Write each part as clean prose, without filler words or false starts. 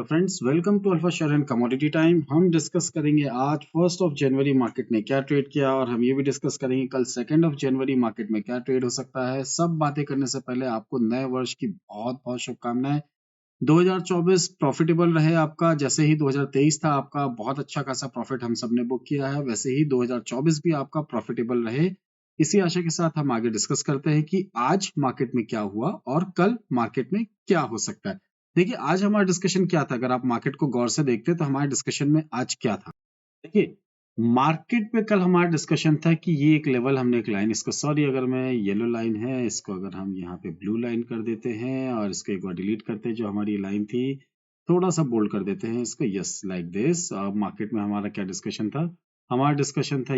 Hello friends, welcome to alpha share and commodity time. हम discuss करेंगे आज 1 जनवरी market ने क्या ट्रेड किया और हम ये भी डिस्कस करेंगे कल 2 जनवरी मार्केट में क्या ट्रेड हो सकता है। सब बातें करने से पहले आपको नए वर्ष की बहुत बहुत शुभकामनाएं। 2024 प्रॉफिटेबल रहे आपका। जैसे ही 2023 था आपका बहुत अच्छा खासा प्रॉफिट हम सबने बुक किया है, वैसे ही 2024 भी आपका प्रॉफिटेबल रहे। इसी आशा के साथ हम आगे डिस्कस करते हैं कि आज मार्केट में क्या हुआ और कल मार्केट में क्या हो सकता है। देखिए, आज हमारा डिस्कशन क्या था। अगर आप मार्केट को गौर से देखते तो हमारे डिस्कशन में आज क्या था। देखिए, मार्केट पे कल हमारा डिस्कशन था कि ये एक लेवल, हमने एक लाइन, इसको सॉरी अगर मैं येलो लाइन है इसको अगर हम यहाँ पे ब्लू लाइन कर देते हैं और इसको एक बार डिलीट करते हैं, जो हमारी लाइन थी थोड़ा सा बोल्ड कर देते हैं इसको, यस लाइक दिस। मार्केट में हमारा क्या डिस्कशन था। हमारा डिस्कशन था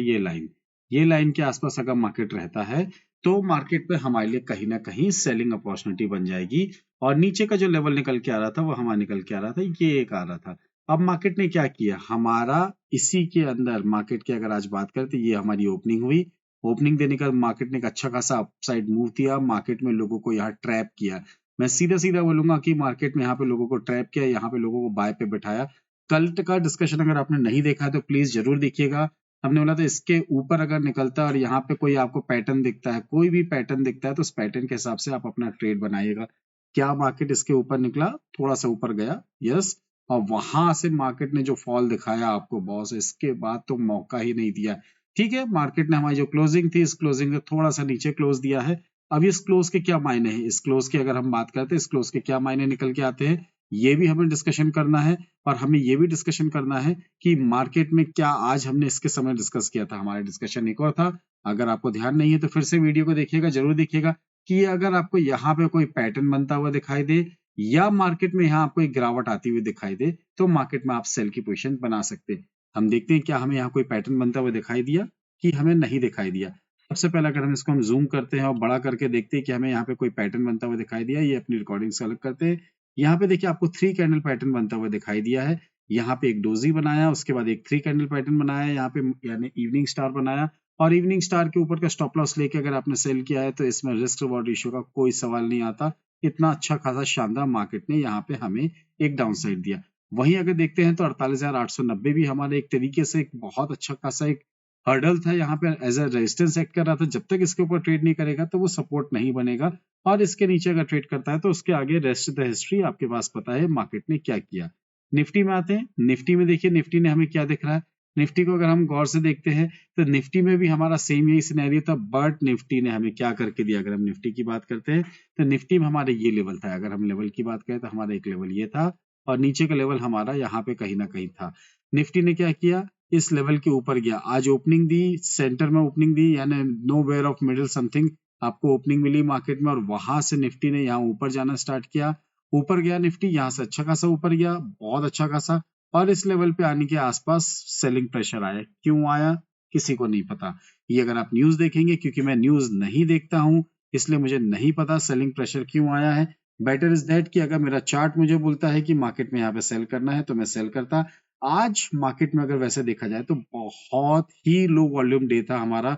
ये लाइन के आसपास अगर मार्केट रहता है तो मार्केट पे हमारे लिए कहीं ना कहीं सेलिंग अपॉर्चुनिटी बन जाएगी। और नीचे का जो लेवल निकल के आ रहा था वो हमारा निकल के आ रहा था, ये एक आ रहा था। अब मार्केट ने क्या किया, हमारा इसी के अंदर मार्केट की अगर आज बात करें तो ये हमारी ओपनिंग हुई। ओपनिंग देने का मार्केट ने एक अच्छा खासा अपसाइड मूव दिया। मार्केट में लोगों को यहाँ ट्रैप किया। मैं सीधा सीधा बोलूंगा कि मार्केट में यहाँ पे लोगों को ट्रैप किया, यहाँ पे लोगों को बाय पे बिठाया। कल का डिस्कशन अगर आपने नहीं देखा है तो प्लीज जरूर देखिएगा। हमने बोला था इसके ऊपर अगर निकलता है और यहाँ पे कोई आपको पैटर्न दिखता है, कोई भी पैटर्न दिखता है, तो उस पैटर्न के हिसाब से आप अपना ट्रेड बनाइएगा। क्या मार्केट इसके ऊपर निकला, थोड़ा सा ऊपर गया, यस, और वहां से मार्केट ने जो फॉल दिखाया आपको बॉस, इसके बाद तो मौका ही नहीं दिया। ठीक है, मार्केट ने हमारी जो क्लोजिंग थी इस क्लोजिंग से थोड़ा सा नीचे क्लोज दिया है। अब इस क्लोज के क्या मायने हैं, इस क्लोज की अगर हम बात करते हैं, इस क्लोज के क्या मायने निकल के आते हैं, ये भी हमें डिस्कशन करना है। और हमें ये भी डिस्कशन करना है कि मार्केट में क्या आज हमने इसके समय डिस्कस किया था। हमारा डिस्कशन एक और था, अगर आपको ध्यान नहीं है तो फिर से वीडियो को देखिएगा, जरूर देखिएगा कि अगर आपको यहाँ पे कोई पैटर्न बनता हुआ दिखाई दे या मार्केट में यहाँ आपको एक गिरावट आती हुई दिखाई दे तो मार्केट में आप सेल की पोजीशन बना सकते हैं। हम देखते हैं क्या हमें यहाँ कोई पैटर्न बनता हुआ दिखाई दिया कि हमें नहीं दिखाई दिया। सबसे पहले अगर हम इसको हम जूम करते हैं और बड़ा करके देखते हैं कि हमें यहाँ पे कोई पैटर्न बनता हुआ दिखाई दिया, ये अपनी रिकॉर्डिंग से अलग करते हैं। यहाँ पे देखिए आपको 3 कैंडल पैटर्न बनता हुआ दिखाई दिया है। यहाँ पे एक डोजी बनाया, उसके बाद एक 3 कैंडल पैटर्न बनाया, यहाँ पे यानी इवनिंग स्टार बनाया। और इवनिंग स्टार के ऊपर का स्टॉप लॉस लेके अगर आपने सेल किया है तो इसमें रिस्क रिवॉर्ड रेशियो का कोई सवाल नहीं आता। इतना अच्छा खासा शानदार मार्केट ने यहाँ पे हमें एक डाउन साइड दिया। वहीं अगर देखते हैं तो 48,890 भी हमारे एक तरीके से एक बहुत अच्छा खासा एक हर्डल था, यहाँ पे एज अ रेजिस्टेंस एक्ट कर रहा था। जब तक इसके ऊपर ट्रेड नहीं करेगा तो वो सपोर्ट नहीं बनेगा, और इसके नीचे अगर ट्रेड करता है तो उसके आगे रेस्ट द हिस्ट्री आपके पास पता है मार्केट ने क्या किया। निफ्टी में आते हैं। निफ्टी में देखिए निफ्टी ने हमें क्या दिख रहा है। निफ्टी को अगर हम गौर से देखते हैं तो निफ्टी में भी हमारा सेम यही सिनेरियो था, बट निफ्टी ने हमें क्या करके दिया। अगर हम निफ्टी की बात करते हैं तो निफ्टी में हमारे ये लेवल था। अगर हम लेवल की बात करें तो हमारा एक लेवल ये था और नीचे का लेवल हमारा यहाँ पे कहीं ना कहीं था। निफ्टी ने क्या किया, इस लेवल के ऊपर गया। आज ओपनिंग दी, सेंटर में ओपनिंग दी, यानी nowhere of middle something आपको ओपनिंग मिली मार्केट में, और वहां से निफ्टी ने यहाँ ऊपर जाना स्टार्ट किया। ऊपर गया निफ्टी, यहाँ से अच्छा खासा ऊपर गया, बहुत अच्छा खासा, और इस लेवल पे आने के आसपास सेलिंग प्रेशर आया। क्यों आया किसी को नहीं पता। ये अगर आप न्यूज देखेंगे, क्योंकि मैं न्यूज नहीं देखता हूं इसलिए मुझे नहीं पता सेलिंग प्रेशर क्यों आया है। बेटर इज दैट कि अगर मेरा चार्ट मुझे बोलता है कि मार्केट में यहाँ पे सेल करना है तो मैं सेल करता। आज मार्केट में अगर वैसे देखा जाए तो बहुत ही लो वॉल्यूम डे था हमारा।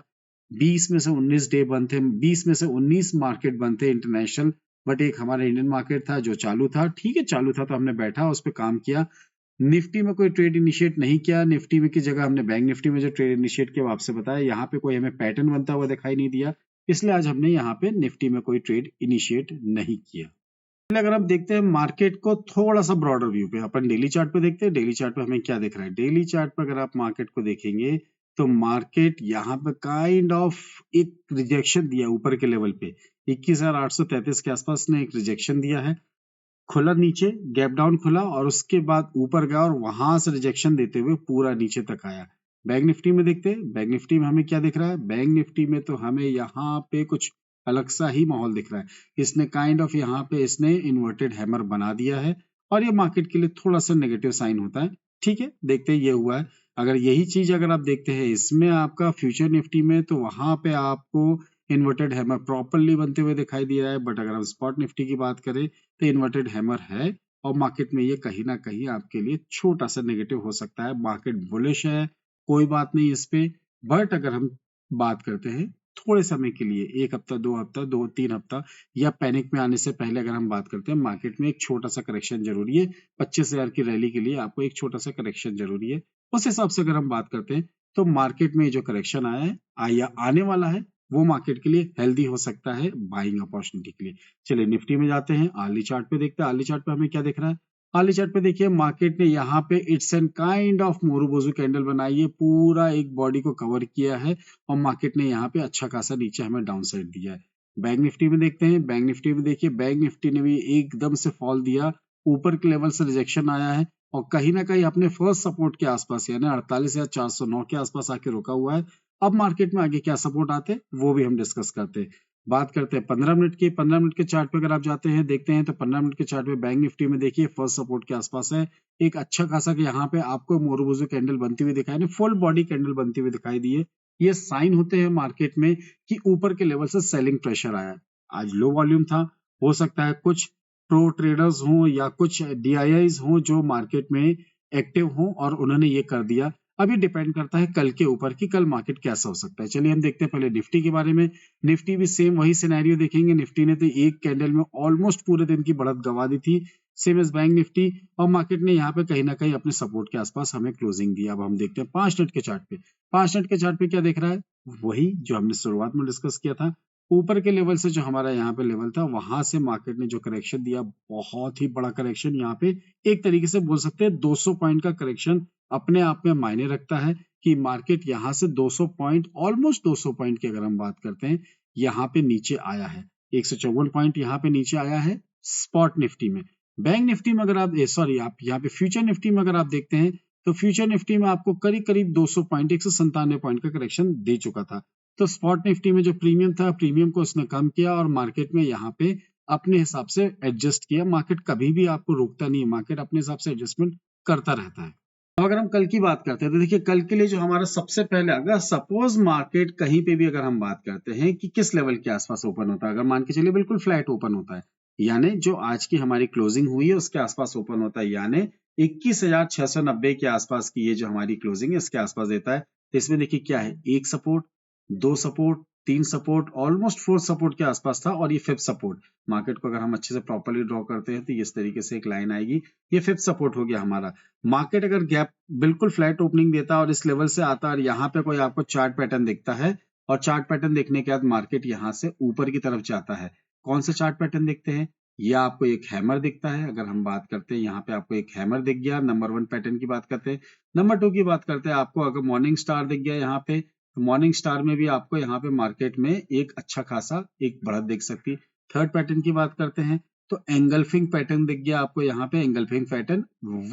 20 में से 19 डे बंद थे, 20 में से 19 मार्केट बंद थे इंटरनेशनल। बट एक हमारा इंडियन मार्केट था जो चालू था। ठीक है, चालू था तो हमने बैठा उस पर काम किया। निफ्टी में कोई ट्रेड इनिशिएट नहीं किया। निफ्टी में की जगह हमने बैंक निफ्टी में जो ट्रेड इनिशिएट किया वो आपसे बताया। यहाँ पे कोई हमें पैटर्न बनता हुआ दिखाई नहीं दिया, इसलिए आज हमने यहाँ पे निफ्टी में कोई ट्रेड इनिशिएट नहीं किया। अगर आप देखते हैं मार्केट को थोड़ा सा ब्रॉडर व्यू पे, अपन डेली चार्ट पे देखते हैं। डेली चार्ट पे हमें क्या दिख रहा है। डेली चार्ट पे अगर आप मार्केट को देखेंगे तो मार्केट यहाँ पे काइंड ऑफ एक रिजेक्शन दिया ऊपर के लेवल पे। 21,833 के आसपास ने एक रिजेक्शन दिया है। खुला नीचे, गैप डाउन खुला और उसके बाद ऊपर गया और वहां से रिजेक्शन देते हुए पूरा नीचे तक आया। बैंक निफ्टी में देखते हैं। बैंक निफ्टी में हमें क्या दिख रहा है। बैंक निफ्टी में तो हमें यहाँ पे कुछ अलग सा ही माहौल दिख रहा है। इसने काइंड ऑफ यहाँ पे इसने इन्वर्टेड हैमर बना दिया है और ये मार्केट के लिए थोड़ा सा नेगेटिव साइन होता है। ठीक है, देखते हैं ये हुआ है। अगर यही चीज अगर आप देखते हैं इसमें आपका फ्यूचर निफ्टी में, तो वहां पे आपको इन्वर्टेड हैमर प्रॉपरली बनते हुए दिखाई दे रहा है। बट अगर हम स्पॉट निफ्टी की बात करें तो इन्वर्टेड हैमर है और मार्केट में ये कहीं ना कहीं आपके लिए छोटा सा नेगेटिव हो सकता है। मार्केट बुलिश है, कोई बात नहीं इस पे। बट अगर हम बात करते हैं थोड़े समय के लिए 1 हफ्ता, 2 हफ्ता, 2-3 हफ्ता या पैनिक में आने से पहले अगर हम बात करते हैं, मार्केट में एक छोटा-सा करेक्शन ज़रूरी है। 25,000 की रैली के लिए आपको एक छोटा-सा करेक्शन ज़रूरी है। उस हिसाब से अगर हम बात करते हैं, तो मार्केट में जो करेक्शन आया है या आने वाला है, वो मार्केट के लिए हेल्दी हो सकता है बाइंग अपॉर्चुनिटी के लिए। चलिए निफ्टी में जाते हैं, आर्ली चार्ट पे देखते हैं, आर्ली चार्ट पे हमें क्या दिख रहा है? आर्ली चार्ट पे देखिए मार्केट ने यहाँ पे it's an kind of marubozu candle बनाई है, पूरा एक बॉडी को कवर किया है और मार्केट ने यहाँ पे अच्छा खासा नीचे हमें डाउन साइड दिया है। बैंक निफ्टी में देखते हैं, बैंक निफ्टी में देखिए बैंक निफ्टी ने भी एकदम से फॉल दिया, ऊपर के लेवल से रिजेक्शन आया है और कहीं न कहीं अपने फर्स्ट सपोर्ट के आसपास यानी 48,409 के आसपास आके रुका हुआ है। अब मार्केट में आगे क्या सपोर्ट आते हैं, वो भी हम डिस्कस करते हैं। बात करते हैं 15 मिनट की, 15 मिनट के चार्ट पे अगर आप जाते हैं, देखते हैं तो 15 मिनट के चार्ट पे बैंक निफ्टी में देखिए फर्स्ट सपोर्ट के आसपास है। एक अच्छा खासा कि यहाँ पे आपको मोरू-बोजू कैंडल बनती हुई दिखाई नहीं, फुल बॉडी कैंडल बनती हुई दिखाई दी है। ये साइन होते हैं मार्केट में कि ऊपर के लेवल से सेलिंग प्रेशर आया है। आज लो वॉल्यूम था, हो सकता है कुछ प्रो ट्रेडर्स हों या कुछ डीआईआईज हों जो मार्केट में एक्टिव हों और उन्होंने ये कर दिया। अब ये डिपेंड करता है कल के ऊपर कि कल मार्केट कैसा हो सकता है। चलिए हम देखते हैं पहले निफ्टी के बारे में। निफ्टी भी सेम वही सिनेरियो देखेंगे। निफ्टी ने तो एक कैंडल में ऑलमोस्ट पूरे दिन की बढ़त गवा दी थी, सेम एज बैंक निफ्टी, और मार्केट ने यहाँ पे कहीं ना कहीं अपने सपोर्ट के आसपास हमें क्लोजिंग दी। अब हम देखते हैं 5 मिनट के चार्ट पे। 5 मिनट के चार्ट पे क्या देख रहा है? वही जो हमने शुरुआत में डिस्कस किया था। ऊपर के लेवल से जो हमारा यहाँ पे लेवल था, वहां से मार्केट ने जो करेक्शन दिया, बहुत ही बड़ा करेक्शन। यहाँ पे एक तरीके से बोल सकते हैं 200 पॉइंट का करेक्शन अपने आप में मायने रखता है कि मार्केट यहाँ से 200 पॉइंट, ऑलमोस्ट 200 पॉइंट की अगर हम बात करते हैं, यहाँ पे नीचे आया है। 154 पॉइंट यहाँ पे नीचे आया है स्पॉट निफ्टी में। बैंक निफ्टी में अगर आप सॉरी आप यहाँ पे फ्यूचर निफ्टी में अगर आप देखते हैं, तो फ्यूचर निफ्टी में आपको करीब करीब 200 पॉइंट, 197 पॉइंट का करेक्शन दे चुका था। तो स्पॉट निफ्टी में जो प्रीमियम था, प्रीमियम को उसने कम किया और मार्केट में यहाँ पे अपने हिसाब से एडजस्ट किया। मार्केट कभी भी आपको रोकता नहीं है, मार्केट अपने हिसाब से एडजस्टमेंट करता रहता है। अब अगर हम कल की बात करते हैं, तो देखिए कल के लिए जो हमारा सबसे पहले, अगर सपोज मार्केट कहीं पे भी अगर हम बात करते हैं कि किस लेवल के आसपास ओपन होता है, अगर मान के चलिए बिल्कुल फ्लैट ओपन होता है, यानी जो आज की हमारी क्लोजिंग हुई है उसके आसपास ओपन होता है, यानी 21,690 के आसपास की ये जो हमारी क्लोजिंग है इसके आसपास देता है, तो इसमें देखिए क्या है, एक सपोर्ट, दो सपोर्ट, तीन सपोर्ट, ऑलमोस्ट 4 सपोर्ट के आसपास था और ये 5th सपोर्ट। मार्केट को अगर हम अच्छे से प्रॉपर्ली ड्रॉ करते हैं तो इस तरीके से एक लाइन आएगी, ये 5th सपोर्ट हो गया हमारा। मार्केट अगर गैप बिल्कुल फ्लैट ओपनिंग देता और इस लेवल से आता और यहाँ पे कोई आपको चार्ट पैटर्न दिखता है और चार्ट पैटर्न देखने के बाद मार्केट यहाँ से ऊपर की तरफ जाता है, कौन से चार्ट पैटर्न दिखते हैं? या आपको एक हैमर दिखता है, अगर हम बात करते हैं यहाँ पे आपको एक हैमर दिख गया, नंबर 1 पैटर्न की बात करते हैं। नंबर 2 की बात करते हैं, आपको अगर मॉर्निंग स्टार दिख गया यहाँ पे, तो मॉर्निंग स्टार में भी आपको यहाँ पे मार्केट में एक अच्छा खासा एक बढ़त दिख सकती है। थर्ड पैटर्न की बात करते हैं, तो एंगल्फिंग पैटर्न दिख गया आपको यहाँ पे, engulfing pattern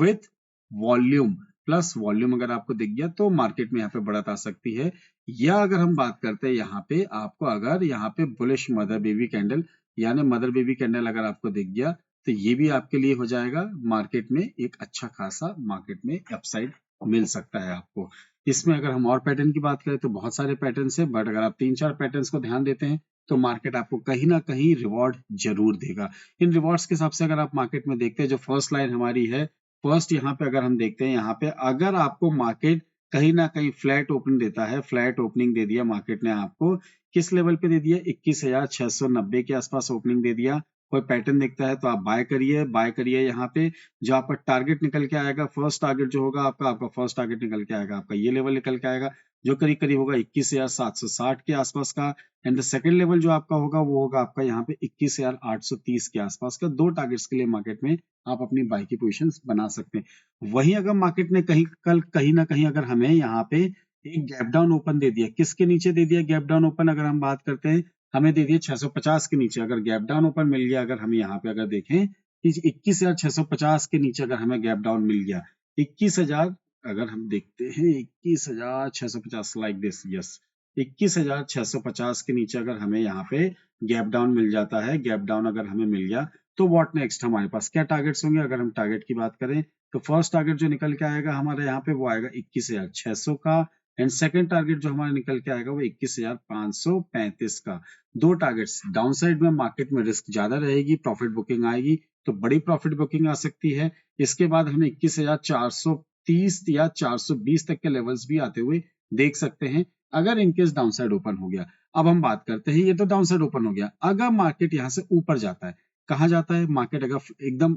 with volume, plus volume अगर आपको दिख गया तो मार्केट में यहाँ पे बढ़त आ सकती है। या अगर हम बात करते हैं यहाँ पे, आपको अगर यहाँ पे बुलिश मदर बेबी कैंडल यानी मदर बेबी कैंडल अगर आपको दिख गया, तो ये भी आपके लिए हो जाएगा, मार्केट में एक अच्छा खासा मार्केट में अपसाइड मिल सकता है आपको। इसमें अगर हम और पैटर्न की बात करें तो बहुत सारे पैटर्न है, बट अगर आप 3-4 पैटर्न्स को ध्यान देते हैं तो मार्केट आपको कहीं ना कहीं रिवॉर्ड जरूर देगा। इन रिवॉर्ड्स के हिसाब से अगर आप मार्केट में देखते हैं, जो फर्स्ट लाइन हमारी है, फर्स्ट यहाँ पे अगर हम देखते हैं, यहाँ पे अगर आपको मार्केट कहीं ना कहीं फ्लैट ओपनिंग देता है, फ्लैट ओपनिंग दे दिया मार्केट ने आपको, किस लेवल पे दे दिया, 21,690 के आसपास ओपनिंग दे दिया, कोई पैटर्न दिखता है तो आप बाय करिए यहाँ पे। जो आपका टारगेट निकल के आएगा, फर्स्ट टारगेट जो होगा आपका फर्स्ट टारगेट निकल के आएगा, आपका ये लेवल निकल के आएगा जो करीब करीब होगा 21,760 के आसपास का। एंड द सेकंड लेवल जो आपका होगा वो होगा आपका यहाँ पे 21,830 के आसपास का। 2 टारगेट्स के लिए मार्केट में आप अपनी बाय की पोजीशंस बना सकते हैं। वहीं अगर मार्केट ने कहीं ना कहीं अगर हमें यहाँ पे एक गैप डाउन ओपन दे दिया, किसके नीचे दे दिया गैप डाउन ओपन, अगर हम बात करते हैं, हमें दे दिया 650 के नीचे, अगर गैप डाउन ओपन मिल गया, अगर हम यहाँ पे अगर देखें 21,650 के नीचे अगर हमें गैप डाउन मिल गया, 21,000 अगर हम देखते हैं 21,650 लाइक दिस, यस 21,650 के नीचे अगर हमें यहाँ पे गैप डाउन मिल जाता है, गैप डाउन अगर हमें मिल गया, तो व्हाट नेक्स्ट हमारे पास क्या टारगेट्स होंगे? अगर हम टारगेट की बात करें तो फर्स्ट टारगेट जो निकल के आएगा हमारे यहाँ पे वो आएगा 21,600 का, एंड सेकंड टारगेट जो हमारा निकल के आएगा वो 21,535 का। 2 टारगेट्स, डाउन साइड में मार्केट में रिस्क ज्यादा रहेगी, प्रॉफिट बुकिंग आएगी तो बड़ी प्रॉफिट बुकिंग आ सकती है। इसके बाद हमें 21,430 या 420 तक के लेवल्स भी आते हुए देख सकते हैं। अगर इनकेस डाउन साइड ओपन हो गया, अब हम बात करते हैं, ये तो डाउन साइड ओपन हो गया, अगर मार्केट यहाँ से ऊपर जाता है, कहाँ जाता है मार्केट, अगर एकदम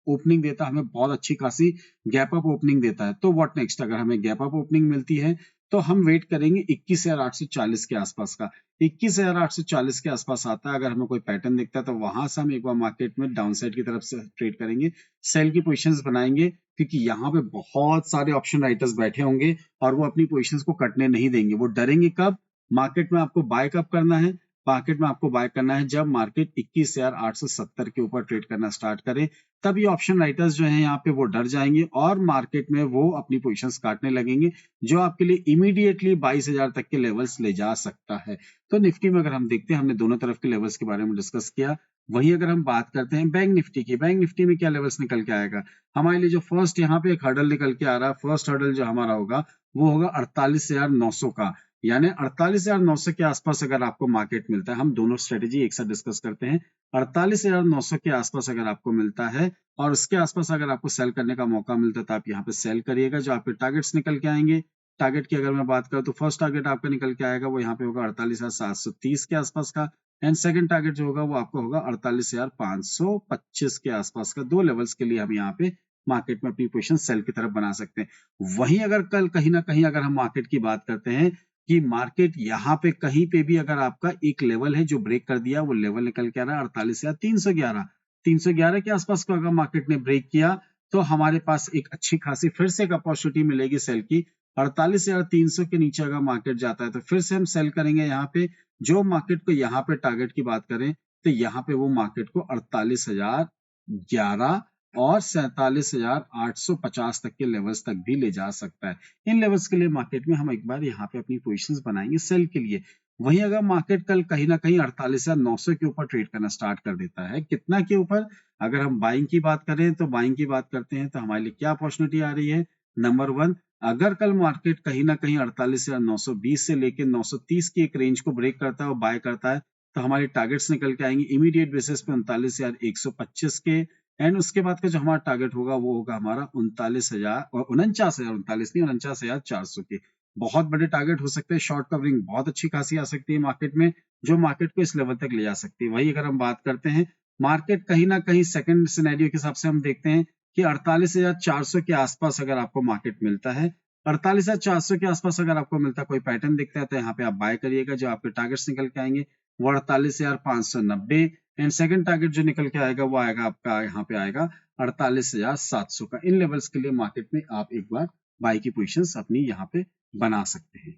ओपनिंग देता है, हमें बहुत अच्छी खासी गैप अप ओपनिंग देता है, तो व्हाट नेक्स्ट, अगर हमें गैप अप ओपनिंग मिलती है तो हम वेट करेंगे 21,840 के आसपास का। 21,840 के आसपास आता है, अगर हमें कोई पैटर्न दिखता है तो वहां से हम एक बार मार्केट में डाउन साइड की तरफ से ट्रेड करेंगे, सेल की पोजीशंस बनाएंगे, क्योंकि यहाँ पे बहुत सारे ऑप्शन राइटर्स बैठे होंगे और वो अपनी पोजीशंस को कटने नहीं देंगे। वो डरेंगे कब, मार्केट में आपको बाय कब करना है, मार्केट में आपको बाय करना है जब मार्केट 21,870 के ऊपर ट्रेड करना स्टार्ट करे, तब ये ऑप्शन राइटर्स जो हैं यहाँ पे वो डर जाएंगे और मार्केट में वो अपनी पोजीशंस काटने लगेंगे, जो आपके लिए इमीडिएटली 22,000 तक के लेवल्स ले जा सकता है। तो निफ्टी में अगर हम देखते हैं, हमने दोनों तरफ के लेवल्स के बारे में डिस्कस किया। वहीं अगर हम बात करते हैं बैंक निफ्टी की, बैंक निफ्टी में क्या लेवल्स निकल के आएगा हमारे लिए, जो फर्स्ट यहाँ पे एक हर्डल निकल के आ रहा है, फर्स्ट हर्डल जो हमारा होगा वो होगा 48,900 का, यानी 48,900 के आसपास अगर आपको मार्केट मिलता है, हम दोनों स्ट्रेटेजी एक साथ डिस्कस करते हैं। 48,900 के आसपास अगर आपको मिलता है और उसके आसपास अगर आपको सेल करने का मौका मिलता है तो आप यहाँ पे सेल करिएगा, जो आपके टारगेट्स निकल के आएंगे। टारगेट की अगर मैं बात करूं तो फर्स्ट टारगेट आपका निकल के आएगा वो यहाँ पे होगा 48,730 के आसपास का, एंड सेकंड टारगेट जो होगा वो आपका होगा 48,525 के आसपास का। दो लेवल्स के लिए हम यहाँ पे मार्केट में अपनी पोजीशन सेल की तरफ बना सकते हैं। वहीं अगर कल कहीं ना कहीं अगर हम मार्केट की बात करते हैं कि मार्केट यहाँ पे कहीं पे भी अगर आपका एक लेवल है जो ब्रेक कर दिया, वो लेवल निकल के आ रहा है 48,311, 311 के आसपास को अगर मार्केट ने ब्रेक किया तो हमारे पास एक अच्छी खासी फिर से एक अपॉर्चुनिटी मिलेगी सेल की। 48,300 के नीचे अगर मार्केट जाता है तो फिर से हम सेल करेंगे यहाँ पे, जो मार्केट को यहाँ पे टारगेट की बात करें तो यहाँ पे वो मार्केट को 48,011 और 47,850 तक के लेवल्स तक भी ले जा सकता है। इन लेवल्स के लिए मार्केट में हम एक बार यहाँ पे अपनी पोजीशंस बनाएंगे सेल के लिए। वहीं अगर मार्केट कल कहीं ना कहीं 48,900 के ऊपर ट्रेड करना स्टार्ट कर देता है, कितना के ऊपर, अगर हम बाइंग की बात करें तो बाइंग की बात करते हैं तो हमारे लिए क्या अपॉर्चुनिटी आ रही है। नंबर वन, अगर कल मार्केट कहीं ना कहीं 48,920 से लेकर 930 की एक रेंज को ब्रेक करता है और बाय करता है तो हमारे टारगेट्स निकल के आएंगे इमीडिएट बेसिस पे 39,125 के, एंड उसके बाद का जो हमारा टारगेट होगा वो होगा हमारा 39,000 और 49,000, 39 नहीं 49,400 के। बहुत बड़े टारगेट हो सकते हैं, शॉर्ट कवरिंग बहुत अच्छी खासी आ सकती है मार्केट में, जो मार्केट को इस लेवल तक ले जा सकती है। वही अगर हम बात करते हैं मार्केट कहीं ना कहीं सेकंड सिनेरियो के हिसाब से हम देखते हैं कि 48,400 के आसपास अगर आपको मार्केट मिलता है, 48,400 के आसपास अगर आपको मिलता है, कोई पैटर्न दिखता है तो यहाँ पे आप बाय करिएगा, जो आपके टारगेट्स निकल के आएंगे वो 48,590, एंड सेकंड टारगेट जो निकल के आएगा वो आएगा आपका यहाँ पे आएगा 48,700 का। इन लेवल्स के लिए मार्केट में आप एक बार बाय की पोजीशंस अपनी यहाँ पे बना सकते हैं।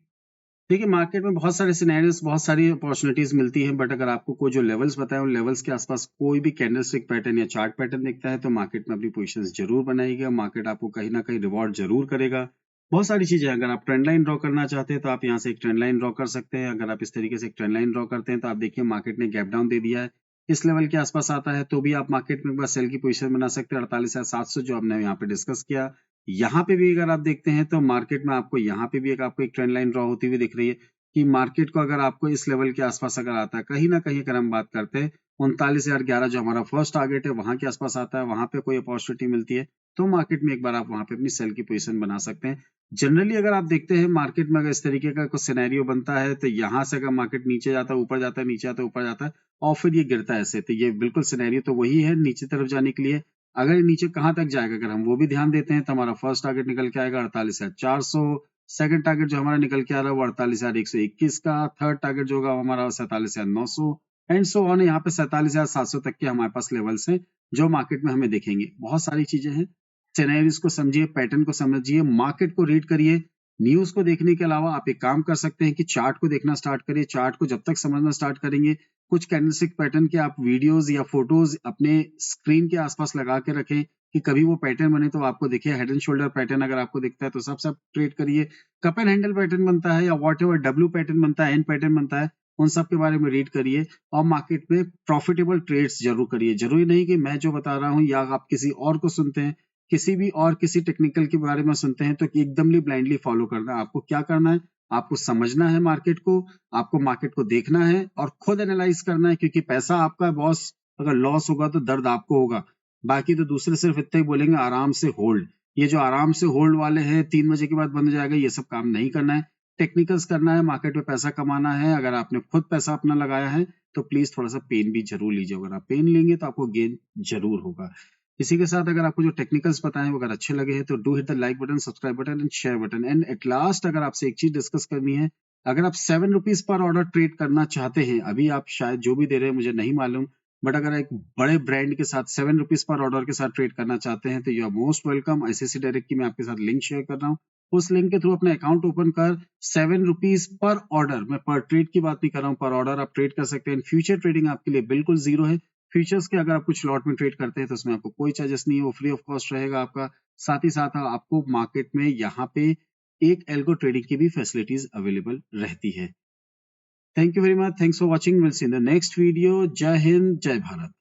देखिए मार्केट में बहुत सारे सिनेरियोस, बहुत सारी अपॉर्चुनिटीज मिलती हैं, बट अगर आपको कोई जो लेवल्स बताए उन लेवल्स के आसपास कोई भी कैंडलस्टिक पैटर्न या चार्ट पैटर्न दिखता है तो मार्केट में अपनी पोजीशंस जरूर बनाइएगा, मार्केट आपको कहीं ना कहीं रिवॉर्ड जरूर करेगा। बहुत सारी चीजें, अगर आप ट्रेंड लाइन ड्रॉ करना चाहते हैं तो आप यहाँ से एक ट्रेंड लाइन ड्रॉ कर सकते हैं। अगर आप इस तरीके से एक ट्रेंड लाइन ड्रॉ करते हैं तो आप देखिए मार्केट ने गैप डाउन दे दिया है, इस लेवल के आसपास आता है तो भी आप मार्केट में एक बार सेल की पोजीशन बना सकते हैं 48,700 जो हमने यहाँ पे डिस्कस किया। यहाँ पे भी अगर आप देखते हैं तो मार्केट में आपको यहाँ पे भी एक ट्रेंड लाइन ड्रॉ होती हुई दिख रही है कि मार्केट को अगर आपको इस लेवल के आसपास अगर आता है, कहीं ना कहीं अगर हम बात करते हैं 39,011 जो हमारा फर्स्ट टारगेट है वहां के आसपास आता है, वहां पे कोई अपॉर्चुनिटी मिलती है तो मार्केट में एक बार आप वहां पे अपनी सेल की पोजीशन बना सकते हैं। जनरली अगर आप देखते हैं मार्केट में अगर इस तरीके का कुछ सिनेरियो बनता है तो यहाँ से अगर मार्केट नीचे जाता है, ऊपर जाता है, नीचे आता है, ऊपर जाता है और फिर ये गिरता है ऐसे, तो ये बिल्कुल सिनेरियो तो वही है नीचे तरफ जाने के लिए। अगर ये नीचे कहाँ तक जाएगा अगर हम वो भी ध्यान देते हैं तो हमारा फर्स्ट टारगेट निकल के आएगा 48,400, सेकंड टारगेट जो हमारा निकल के आ रहा है वो 48,121 का, थर्ड टारगेट जो होगा हमारा 47,900 एंड सो ऑन, यहाँ पे 47,700 तक के हमारे पास लेवल्स हैं जो मार्केट में हमें दिखेंगे। बहुत सारी चीजें हैं, सिनेरियोस को समझिए, पैटर्न को समझिए, मार्केट को रीड करिए। न्यूज को देखने के अलावा आप एक काम कर सकते हैं कि चार्ट को देखना स्टार्ट करिए। चार्ट को जब तक समझना स्टार्ट करेंगे, कुछ कैंडलस्टिक पैटर्न के आप वीडियोस या फोटोज अपने स्क्रीन के आसपास लगा के रखें कि कभी वो पैटर्न बने तो आपको देखिए। हेड एंड शोल्डर पैटर्न अगर आपको दिखता है तो सबसे आप ट्रेड करिए। कप एंड हैंडल पैटर्न बनता है या वॉट एवर डब्ल्यू पैटर्न बनता है, एन पैटर्न बनता है, उन सब के बारे में रीड करिए और मार्केट में प्रॉफिटेबल ट्रेड्स जरूर करिए। जरूरी नहीं कि मैं जो बता रहा हूँ या आप किसी और को सुनते हैं, किसी भी और किसी टेक्निकल के बारे में सुनते हैं तो एकदमली ब्लाइंडली फॉलो करना। आपको क्या करना है, आपको समझना है मार्केट को, आपको मार्केट को देखना है और खुद एनालाइज करना है, क्योंकि पैसा आपका बॉस, अगर लॉस होगा तो दर्द आपको होगा। बाकी तो दूसरे सिर्फ इतना ही बोलेंगे आराम से होल्ड। ये जो आराम से होल्ड वाले हैं 3 बजे के बाद बंद हो जाएगा, ये सब काम नहीं करना है। टेक्निकल्स करना है, मार्केट में पैसा कमाना है, अगर आपने खुद पैसा अपना लगाया है तो प्लीज थोड़ा सा पेन भी जरूर लीजिए। अगर आप पेन लेंगे तो आपको गेन जरूर होगा। इसी के साथ अगर आपको जो टेक्निकल्स बताएं वो अगर अच्छे लगे हैं तो do hit the like button, subscribe button and share button. And at last अगर आपसे एक चीज डिस्कस करनी है, अगर आप 7 रुपीज पर ऑर्डर ट्रेड करना चाहते हैं, अभी आप शायद जो भी दे रहे हैं मुझे नहीं मालूम, बट अगर एक बड़े ब्रांड के साथ 7 रुपीज पर ऑर्डर के साथ ट्रेड करना चाहते हैं तो you are most welcome. ICICI Direct की मैं आपके साथ लिंक शेयर कर रहा हूँ, उस लिंक के थ्रू अपना अकाउंट ओपन कर 7 रुपीज पर ऑर्डर, मैं पर ट्रेड की बात नहीं कर रहा हूँ, पर ऑर्डर आप ट्रेड कर सकते हैं। फ्यूचर ट्रेडिंग आपके लिए बिल्कुल जीरो है। फ्यूचर्स के अगर आप कुछ लॉट में ट्रेड करते हैं तो उसमें आपको कोई चार्जेस नहीं है, वो फ्री ऑफ कॉस्ट रहेगा आपका। साथ ही साथ आपको मार्केट में यहाँ पे एक एल्गो ट्रेडिंग की भी फैसिलिटीज अवेलेबल रहती है। Thank you very much, thanks for watching, will see in the next video. जय हिंद, जय भारत।